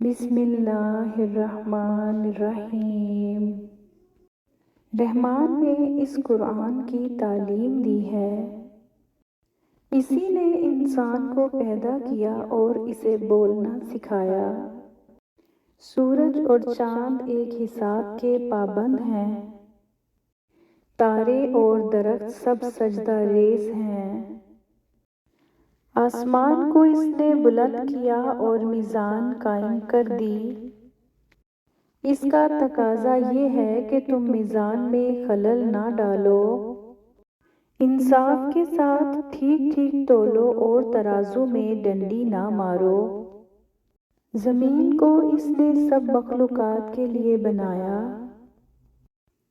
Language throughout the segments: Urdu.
بسم اللہ الرحمن الرحیم۔ رحمان نے اس قرآن کی تعلیم دی ہے۔ اسی نے انسان کو پیدا کیا اور اسے بولنا سکھایا۔ سورج اور چاند ایک حساب کے پابند ہیں، تارے اور درخت سب سجدہ ریز ہیں۔ آسمان کو اس نے بلند کیا اور میزان قائم کر دی۔ اس کا تقاضا یہ ہے کہ تم میزان میں خلل نہ ڈالو، انصاف کے ساتھ ٹھیک ٹھیک تولو اور ترازو میں ڈنڈی نہ مارو۔ زمین کو اس نے سب مخلوقات کے لیے بنایا۔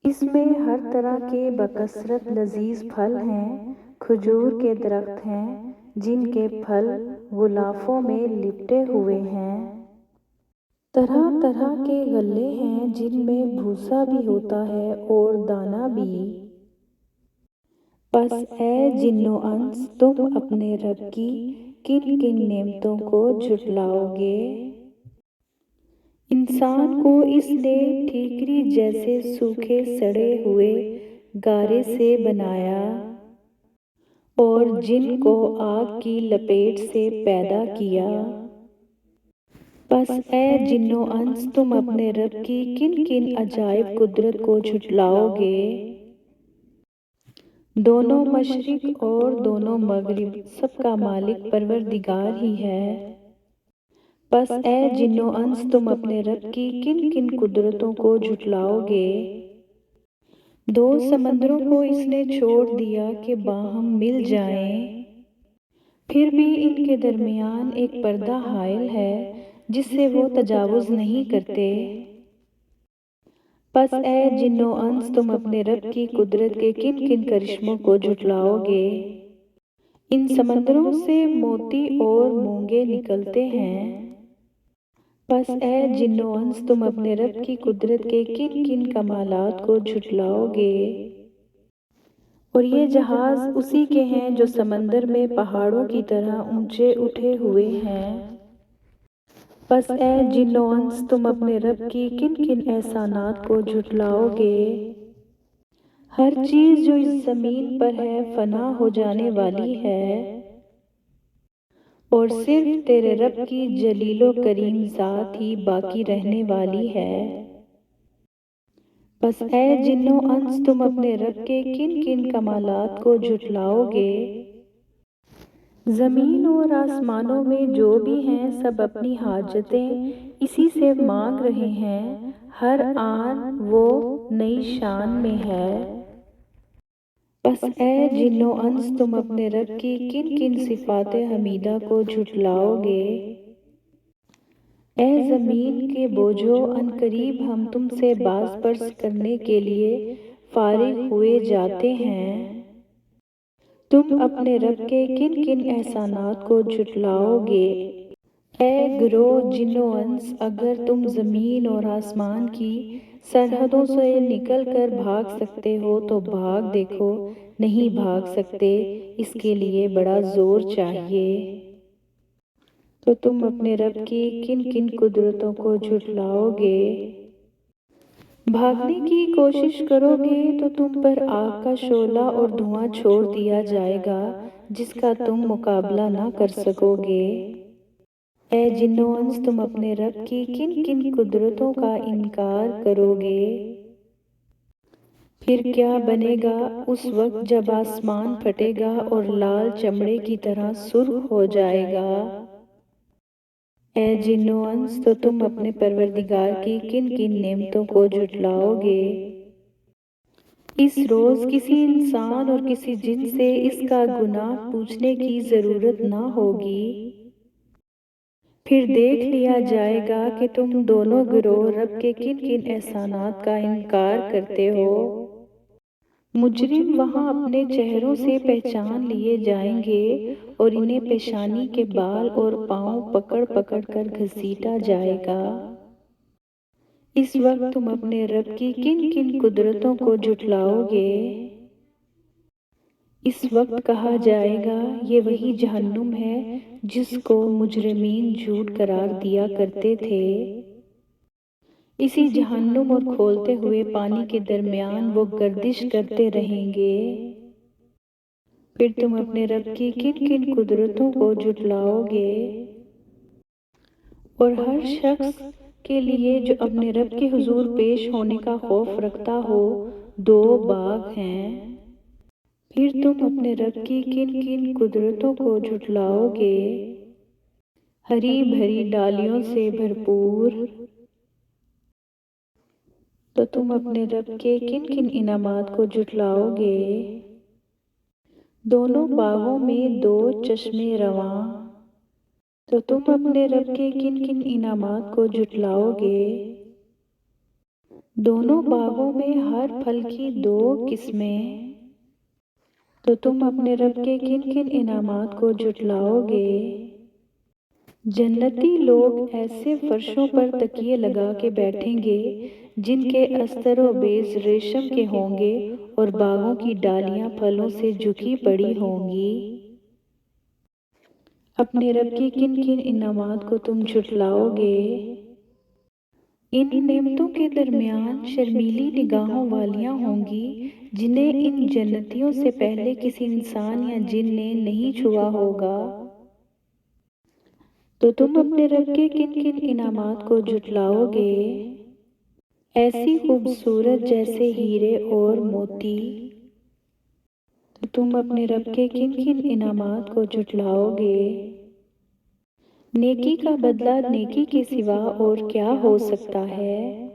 اس میں ہر طرح کے بکثرت لذیذ پھل ہیں۔ کھجور کے درخت ہیں جن کے پھل غلافوں میں لپٹے ہوئے ہیں۔ طرح طرح کے غلے ہیں جن میں بھوسا بھی ہوتا ہے اور دانہ بھی۔ پس اے جن و انس، تم اپنے رب کی کن کن نعمتوں کو جھٹلاؤ گے؟ انسان کو اس نے ٹھیکری جیسے سوکھے سڑے ہوئے گارے سے بنایا اور جن کو آگ کی لپیٹ سے پیدا کیا۔ پس اے جن و انس، تم اپنے رب کی کن کن عجائب قدرت کو جھٹلاؤ گے؟ دونوں مشرق اور دونوں مغرب سب کا مالک پروردگار ہی ہے۔ پس اے جن و انس، تم اپنے رب کی کن کن قدرتوں کو جھٹلاؤ گے؟ دو سمندروں کو اس نے چھوڑ دیا کہ باہم مل جائیں، پھر بھی ان کے درمیان ایک پردہ حائل ہے جس سے وہ تجاوز نہیں کرتے۔ پس اے جن و انس، تم اپنے رب کی قدرت کے کن کن کرشموں کو جھٹلاؤ گے؟ ان سمندروں سے موتی اور مونگے نکلتے ہیں۔ پس اے جن و انس، تم اپنے رب کی قدرت کے کن کن کمالات کو جھٹلاؤ گے؟ اور یہ جہاز اسی کے ہیں جو سمندر میں پہاڑوں کی طرح اونچے اٹھے ہوئے ہیں۔ پس اے جن و انس، تم اپنے رب کی کن کن احسانات کو جھٹلاؤ گے؟ ہر چیز جو اس زمین پر ہے فنا ہو جانے والی ہے، اور صرف تیرے رب کی جلیل و کریم ذات ہی باقی رہنے والی ہے۔ پس اے جن و انس، تم اپنے رب کے کن کن کمالات کو جھٹلاؤ گے؟ زمین اور آسمانوں میں جو بھی ہیں سب اپنی حاجتیں اسی سے مانگ رہے ہیں، ہر آن وہ نئی شان میں ہے۔ پس اے جن و انس، تم اپنے رب کی کن کن صفات حمیدہ کو جھٹلاؤ گے؟ اے زمین کے بوجھو، عنقریب ہم تم سے باز پرس کرنے کے لیے فارغ ہوئے جاتے ہیں۔ تم اپنے رب کے کن کن احسانات کو جھٹلاؤ گے؟ اے گروہ جن و انس، اگر تم زمین اور آسمان کی سرحدوں سے نکل کر بھاگ سکتے ہو تو بھاگ دیکھو، نہیں بھاگ سکتے، اس کے لیے بڑا زور چاہیے۔ تو تم اپنے رب کی کن کن قدرتوں کو جھٹلاؤ گے؟ بھاگنے کی کوشش کرو گے تو تم پر آگ کا شعلہ اور دھواں چھوڑ دیا جائے گا جس کا تم مقابلہ نہ کر سکو گے۔ اے جن و انس، تم اپنے رب کی کن کن قدرتوں کا انکار کرو گے؟ پھر کیا بنے گا اس وقت جب آسمان پھٹے گا اور لال چمڑے کی طرح سرخ ہو جائے گا؟ اے جن و انس، تو تم اپنے پروردگار کی کن کن نعمتوں کو جھٹلاؤ گے؟ اس روز کسی انسان اور کسی جن سے اس کا گناہ پوچھنے کی ضرورت نہ ہوگی۔ پھر دیکھ لیا جائے گا کہ تم دونوں گروہ رب کے کن کن احسانات کا انکار کرتے ہو۔ مجرم وہاں اپنے چہروں سے پہچان لیے جائیں گے اور انہیں پیشانی کے بال اور پاؤں پکڑ پکڑ کر گھسیٹا جائے گا۔ اس وقت تم اپنے رب کی کن کن قدرتوں کو جھٹلاؤ گے؟ اس وقت کہا جائے گا یہ وہی جہنم ہے جس کو مجرمین جھوٹ قرار دیا کرتے تھے۔ اسی جہنم اور کھولتے ہوئے پانی کے درمیان وہ گردش کرتے رہیں گے۔ پھر تم اپنے رب کی کن کن قدرتوں کو جھٹلاؤ گے؟ اور ہر شخص کے لیے جو اپنے رب کے حضور پیش ہونے کا خوف رکھتا ہو دو باغ ہیں۔ پھر تم اپنے رب کی کن کن قدرتوں کو جھٹلاؤ گے؟ ہری بھری ڈالیوں سے بھرپور۔ تو تم اپنے رب کے کن کن انعامات کو جھٹلاؤ گے؟ دونوں باغوں میں دو چشمے رواں۔ تو تم اپنے رب کے کن کن انعامات کو جھٹلاؤ گے؟ دونوں باغوں میں ہر پھل کی دو قسمیں۔ تو تم اپنے رب کے کن کن انعامات کو جھٹلاؤ گے؟ جنتی لوگ ایسے فرشوں پر تکیے لگا کے بیٹھیں گے جن کے استر و بیض ریشم کے ہوں گے اور باغوں کی ڈالیاں پھلوں سے جھکی پڑی ہوں گی۔ اپنے رب کی کن کن انعامات کو تم جھٹلاؤ گے؟ ان نعمتوں کے درمیان شرمیلی نگاہوں والیاں ہوں گی جنہیں ان جنتیوں سے پہلے کسی انسان یا جن نے نہیں چھوا ہوگا۔ تو تم اپنے رب کے کن کن انعامات کو جھٹلاؤ گے؟ ایسی خوبصورت جیسے ہیرے اور موتی۔ تو تم اپنے رب کے کن کن انعامات کو جھٹلاؤ گے؟ نیکی کا بدلہ نیکی کے سوا اور کیا ہو سکتا ہے؟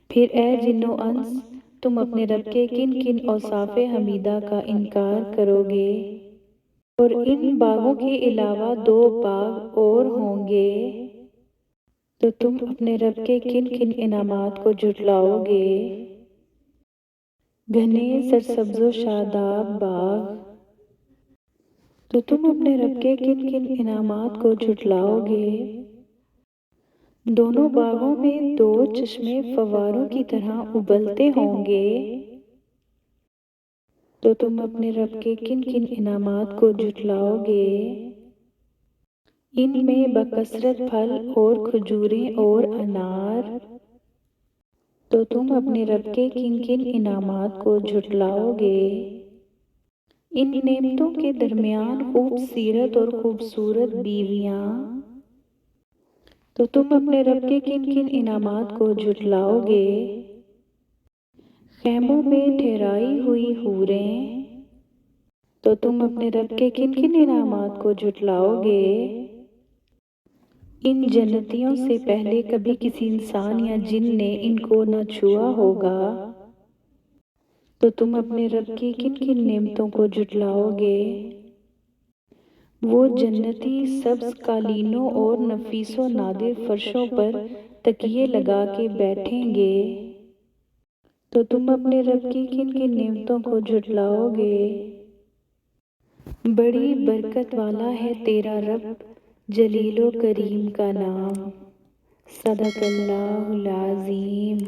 پھر اے جن و انس تم اپنے رب کے کن کن اوصاف حمیدہ کا انکار کرو گے؟ اور ان باغوں کے علاوہ دو باغ اور ہوں گے۔ تو تم اپنے رب کے کن کن انعامات کو جھٹلاؤ گے؟ گھنے سرسبز و شاداب باغ۔ تو تم اپنے رب کے کن کن انعامات کو جھٹلاؤ گے؟ دونوں باغوں میں دو چشمے فواروں کی طرح ابلتے ہوں گے۔ تو تم اپنے رب کے کن کن انعامات کو جھٹلاؤ گے؟ ان میں بکثرت پھل اور کھجوریں اور انار۔ تو تم اپنے رب کے کن کن انعامات کو جھٹلاؤ گے؟ ان نعمتوں کے درمیان خوب سیرت اور خوبصورت بیویاں۔ تو تم اپنے رب کے کن کن انعامات کو جھٹلاؤ گے؟ خیموں میں ٹھہرائی ہوئی حوریں۔ تو تم اپنے رب کے کن کن انعامات کو جھٹلاؤ گے؟ ان جنتیوں سے پہلے کبھی کسی انسان یا جن نے ان کو نہ چھوا ہوگا۔ تو تم اپنے رب کی کن کن نعمتوں کو جھٹلاؤ گے؟ وہ جنتی سبز قالینوں اور نفیس و نادر فرشوں پر تکیے لگا کے بیٹھیں گے۔ تو تم اپنے رب کی کن کن نعمتوں کو جھٹلاؤ گے؟ بڑی برکت والا ہے تیرا رب جلیل و کریم کا نام۔ صدق اللہ العظیم۔